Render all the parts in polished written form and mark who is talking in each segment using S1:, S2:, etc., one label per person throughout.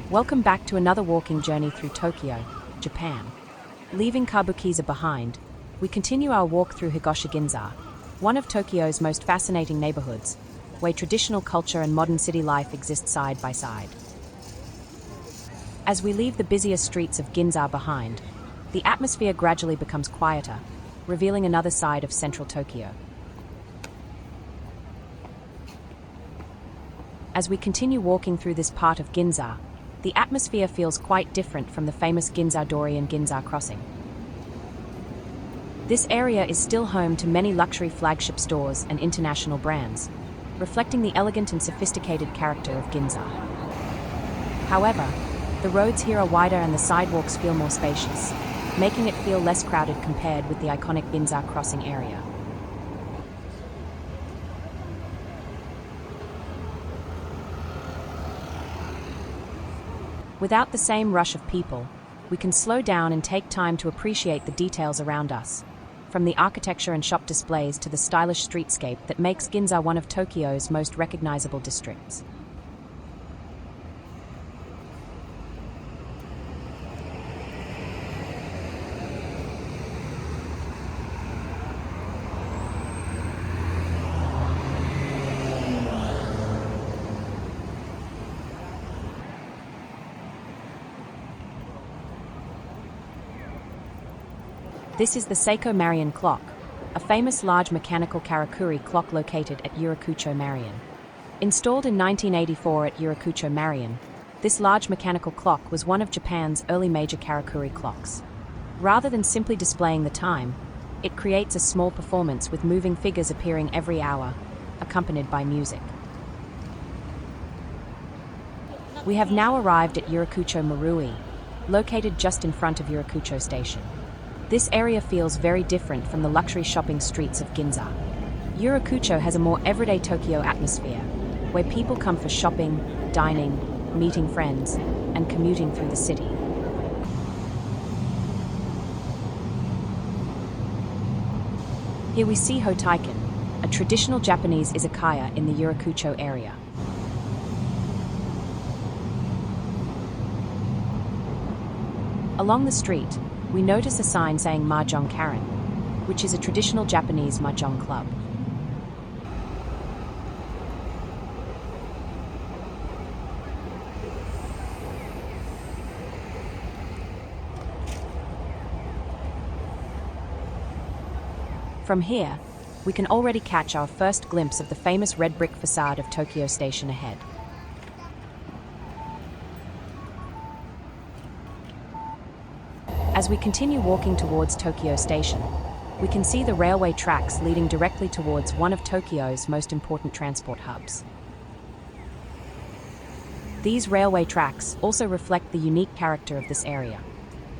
S1: Welcome back to another walking journey through Tokyo, Japan. Leaving Kabuki behind, we continue our walk through Higashi Ginza, one of Tokyo's most fascinating neighborhoods, where traditional culture and modern city life exist side by side. As we leave the busier streets of Ginza behind, the atmosphere gradually becomes quieter, revealing another side of central Tokyo. As we continue walking through this part of Ginza, the atmosphere feels quite different from the famous Ginza Dori and Ginza Crossing. This area is still home to many luxury flagship stores and international brands, reflecting the elegant and sophisticated character of Ginza. However, the roads here are wider and the sidewalks feel more spacious, making it feel less crowded compared with the iconic Ginza Crossing area. Without the same rush of people, we can slow down and take time to appreciate the details around us, from the architecture and shop displays to the stylish streetscape that makes Ginza one of Tokyo's most recognizable districts. This is the Seiko Marion clock, a famous large mechanical karakuri clock located at Yurakucho Marui. Installed in 1984 at Yurakucho Marui, this large mechanical clock was one of Japan's early major karakuri clocks. Rather than simply displaying the time, it creates a small performance with moving figures appearing every hour, accompanied by music. We have now arrived at Yurakucho Marui, located just in front of Yurakucho Station. This area feels very different from the luxury shopping streets of Ginza. Yurakucho has a more everyday Tokyo atmosphere, where people come for shopping, dining, meeting friends, and commuting through the city. Here we see Hoteichan, a traditional Japanese izakaya in the Yurakucho area. Along the street, we notice a sign saying Mahjong Karen, which is a traditional Japanese mahjong club. From here, we can already catch our first glimpse of the famous red brick facade of Tokyo Station ahead. As we continue walking towards Tokyo Station, we can see the railway tracks leading directly towards one of Tokyo's most important transport hubs. These railway tracks also reflect the unique character of this area.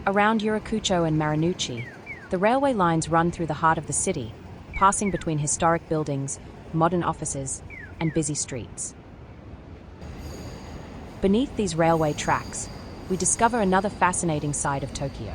S1: Around Yurakucho and Marunouchi, the railway lines run through the heart of the city, passing between historic buildings, modern offices, and busy streets. Beneath these railway tracks, we discover another fascinating side of Tokyo.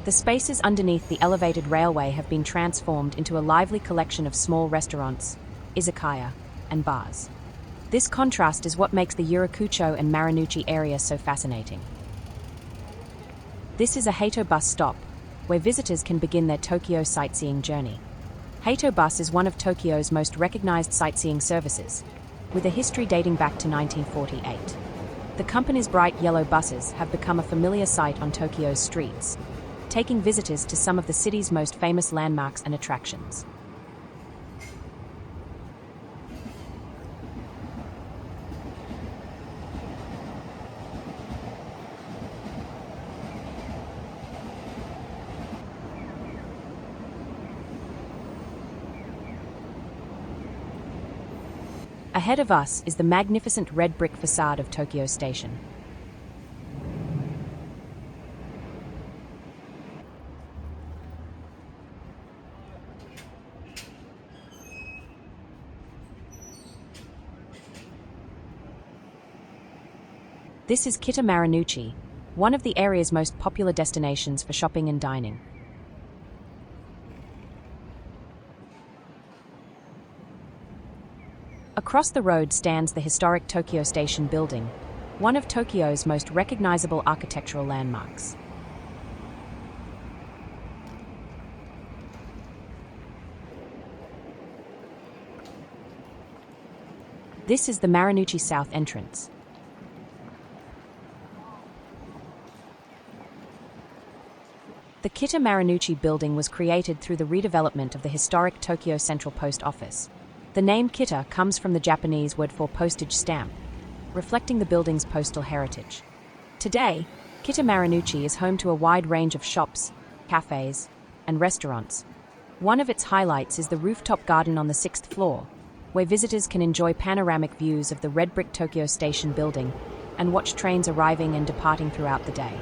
S1: The spaces underneath the elevated railway have been transformed into a lively collection of small restaurants, izakaya, and bars. This contrast is what makes the Yurakucho and Marunouchi area so fascinating. This is a Hato bus stop, where visitors can begin their Tokyo sightseeing journey. Hato bus is one of Tokyo's most recognized sightseeing services, with a history dating back to 1948. The company's bright yellow buses have become a familiar sight on Tokyo's streets, taking visitors to some of the city's most famous landmarks and attractions. Ahead of us is the magnificent red brick facade of Tokyo Station. This is Kita Marunouchi, one of the area's most popular destinations for shopping and dining. Across the road stands the historic Tokyo Station building, one of Tokyo's most recognizable architectural landmarks. This is the Marunouchi South entrance. The Kita Marunouchi building was created through the redevelopment of the historic Tokyo Central Post Office. The name Kita comes from the Japanese word for postage stamp, reflecting the building's postal heritage. Today, Kita Marunouchi is home to a wide range of shops, cafes, and restaurants. One of its highlights is the rooftop garden on the 6th floor, where visitors can enjoy panoramic views of the red brick Tokyo Station building and watch trains arriving and departing throughout the day.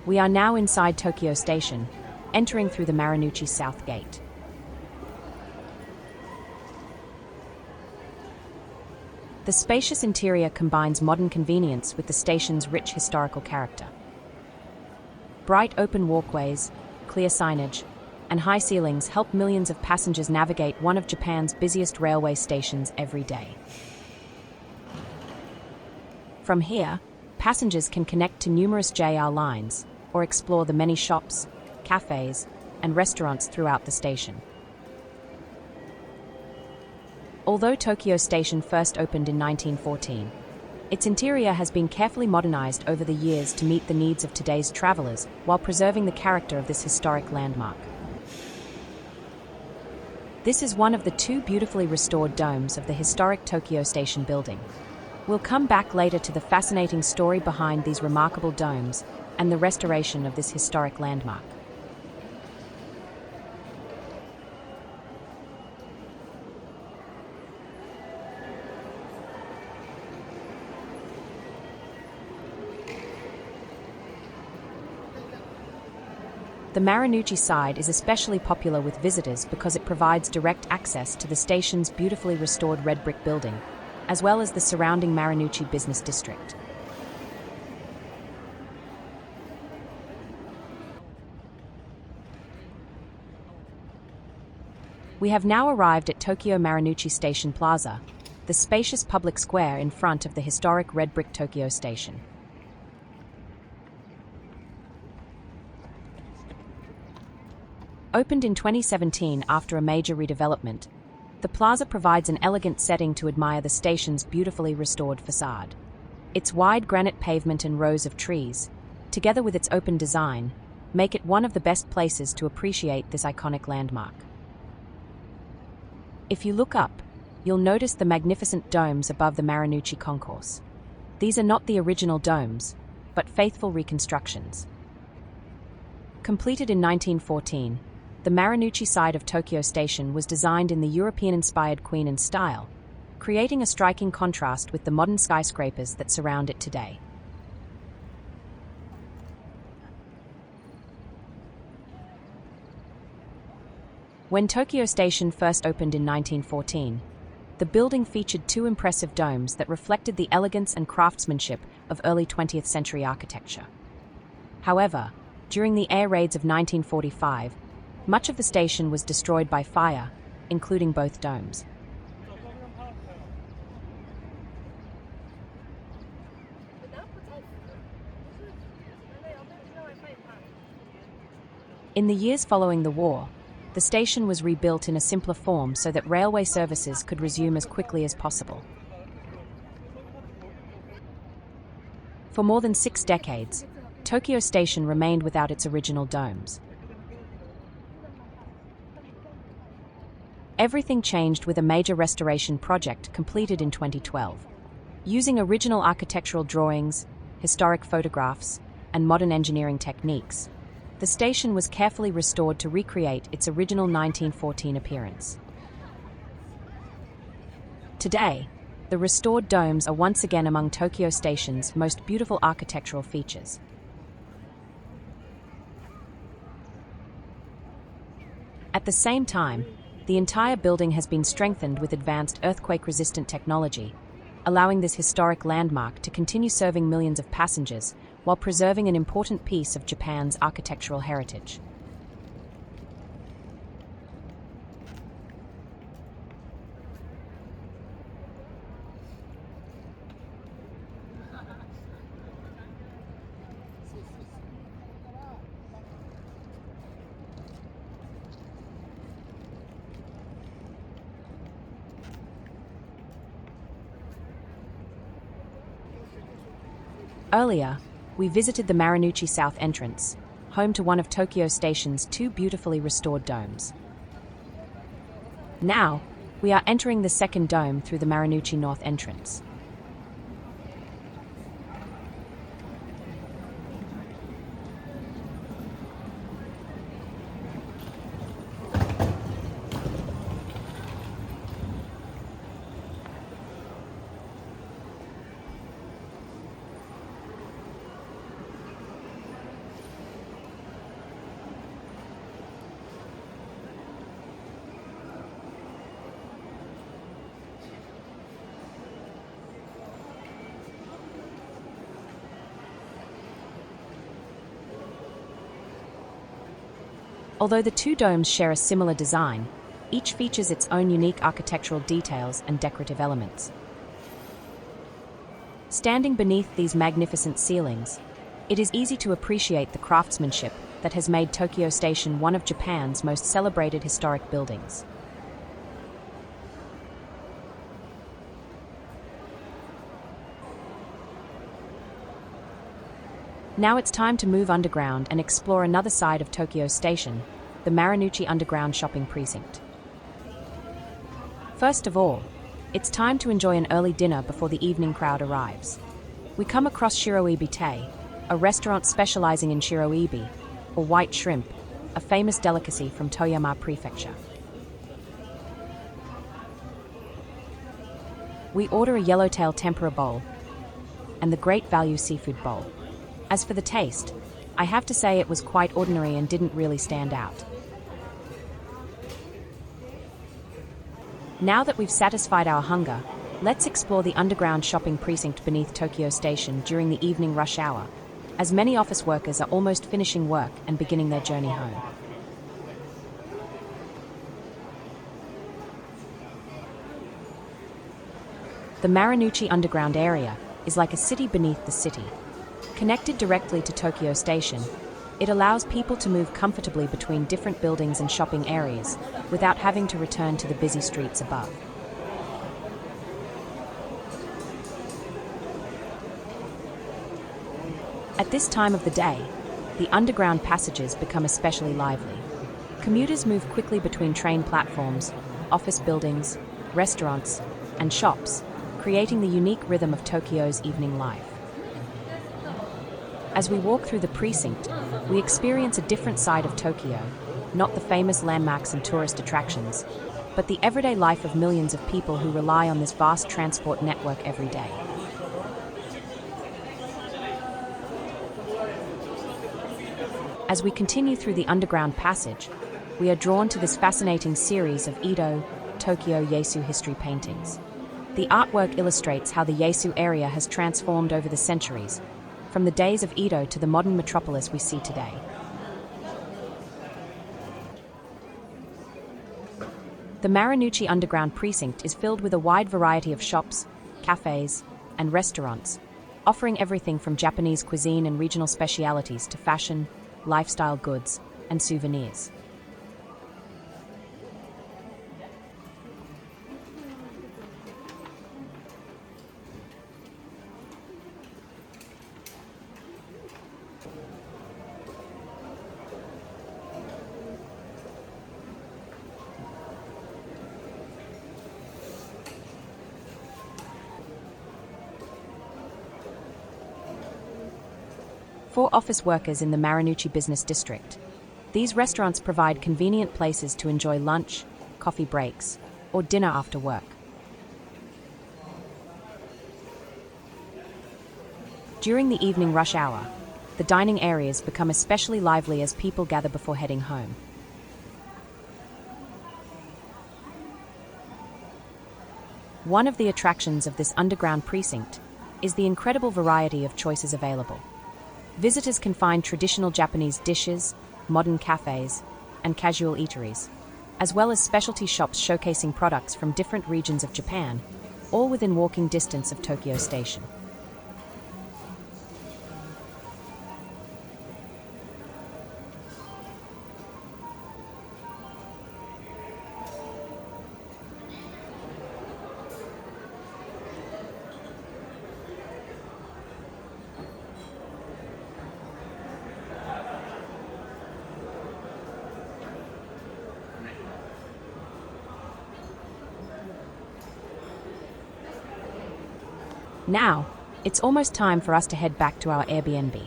S1: We are now inside Tokyo Station, entering through the Marunouchi South Gate. The spacious interior combines modern convenience with the station's rich historical character. Bright open walkways, clear signage, and high ceilings help millions of passengers navigate one of Japan's busiest railway stations every day. From here, passengers can connect to numerous JR lines or explore the many shops, cafes, and restaurants throughout the station. Although Tokyo Station first opened in 1914, its interior has been carefully modernized over the years to meet the needs of today's travelers while preserving the character of this historic landmark. This is one of the two beautifully restored domes of the historic Tokyo Station building. We'll come back later to the fascinating story behind these remarkable domes and the restoration of this historic landmark. The Marunouchi side is especially popular with visitors because it provides direct access to the station's beautifully restored red brick building, as well as the surrounding Marunouchi business district. We have now arrived at Tokyo Marunouchi Station Plaza, the spacious public square in front of the historic red brick Tokyo Station. Opened in 2017 after a major redevelopment, the plaza provides an elegant setting to admire the station's beautifully restored facade. Its wide granite pavement and rows of trees, together with its open design, make it one of the best places to appreciate this iconic landmark. If you look up, you'll notice the magnificent domes above the Marunouchi concourse. These are not the original domes, but faithful reconstructions. Completed in 1914, the Marunouchi side of Tokyo Station was designed in the European-inspired Queen Anne style, creating a striking contrast with the modern skyscrapers that surround it today. When Tokyo Station first opened in 1914, the building featured two impressive domes that reflected the elegance and craftsmanship of early 20th century architecture. However, during the air raids of 1945, much of the station was destroyed by fire, including both domes. In the years following the war, the station was rebuilt in a simpler form so that railway services could resume as quickly as possible. For more than 6 decades, Tokyo Station remained without its original domes. Everything changed with a major restoration project completed in 2012. Using original architectural drawings, historic photographs, and modern engineering techniques, the station was carefully restored to recreate its original 1914 appearance. Today, the restored domes are once again among Tokyo Station's most beautiful architectural features. At the same time, The entire building has been strengthened with advanced earthquake-resistant technology, allowing this historic landmark to continue serving millions of passengers while preserving an important piece of Japan's architectural heritage. Earlier, we visited the Marunouchi South entrance, home to one of Tokyo Station's 2 beautifully restored domes. Now, we are entering the second dome through the Marunouchi North entrance. Although the 2 domes share a similar design, each features its own unique architectural details and decorative elements. Standing beneath these magnificent ceilings, it is easy to appreciate the craftsmanship that has made Tokyo Station one of Japan's most celebrated historic buildings. Now it's time to move underground and explore another side of Tokyo Station, the Marunouchi Underground Shopping Precinct. First of all, it's time to enjoy an early dinner before the evening crowd arrives. We come across Shiroibi Tei, a restaurant specializing in shiroibi, or white shrimp, a famous delicacy from Toyama Prefecture. We order a yellowtail tempura bowl and the great value seafood bowl. As for the taste, I have to say it was quite ordinary and didn't really stand out. Now that we've satisfied our hunger, let's explore the underground shopping precinct beneath Tokyo Station during the evening rush hour, as many office workers are almost finishing work and beginning their journey home. The Marunouchi underground area is like a city beneath the city. Connected directly to Tokyo Station, it allows people to move comfortably between different buildings and shopping areas without having to return to the busy streets above. At this time of the day, the underground passages become especially lively. Commuters move quickly between train platforms, office buildings, restaurants, and shops, creating the unique rhythm of Tokyo's evening life. As we walk through the precinct, we experience a different side of Tokyo, not the famous landmarks and tourist attractions, but the everyday life of millions of people who rely on this vast transport network every day. As we continue through the underground passage, we are drawn to this fascinating series of Edo, Tokyo Yaesu history paintings. The artwork illustrates how the Yaesu area has transformed over the centuries, from the days of Edo to the modern metropolis we see today. The Marunouchi Underground Precinct is filled with a wide variety of shops, cafes, and restaurants, offering everything from Japanese cuisine and regional specialities to fashion, lifestyle goods, and souvenirs. For office workers in the Marunouchi Business District, these restaurants provide convenient places to enjoy lunch, coffee breaks, or dinner after work. During the evening rush hour, the dining areas become especially lively as people gather before heading home. One of the attractions of this underground precinct is the incredible variety of choices available. Visitors can find traditional Japanese dishes, modern cafes, and casual eateries, as well as specialty shops showcasing products from different regions of Japan, all within walking distance of Tokyo Station. Now, it's almost time for us to head back to our Airbnb.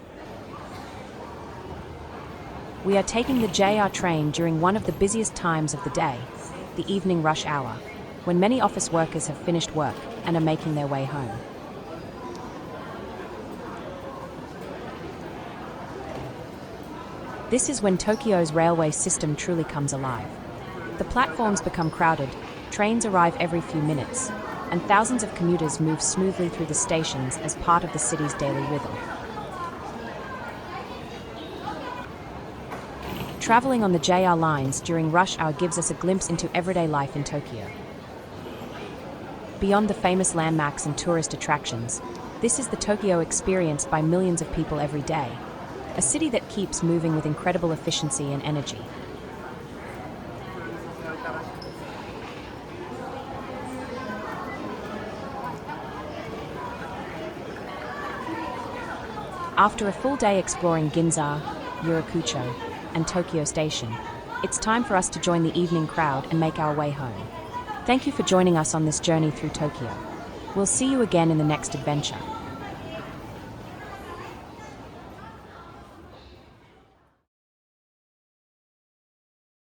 S1: We are taking the JR train during one of the busiest times of the day, the evening rush hour, when many office workers have finished work and are making their way home. This is when Tokyo's railway system truly comes alive. The platforms become crowded, trains arrive every few minutes, and thousands of commuters move smoothly through the stations as part of the city's daily rhythm. Traveling on the JR lines during rush hour gives us a glimpse into everyday life in Tokyo. Beyond the famous landmarks and tourist attractions, this is the Tokyo experienced by millions of people every day, a city that keeps moving with incredible efficiency and energy. After a full day exploring Ginza, Yurakucho, and Tokyo Station, it's time for us to join the evening crowd and make our way home. Thank you for joining us on this journey through Tokyo. We'll see you again in the next adventure.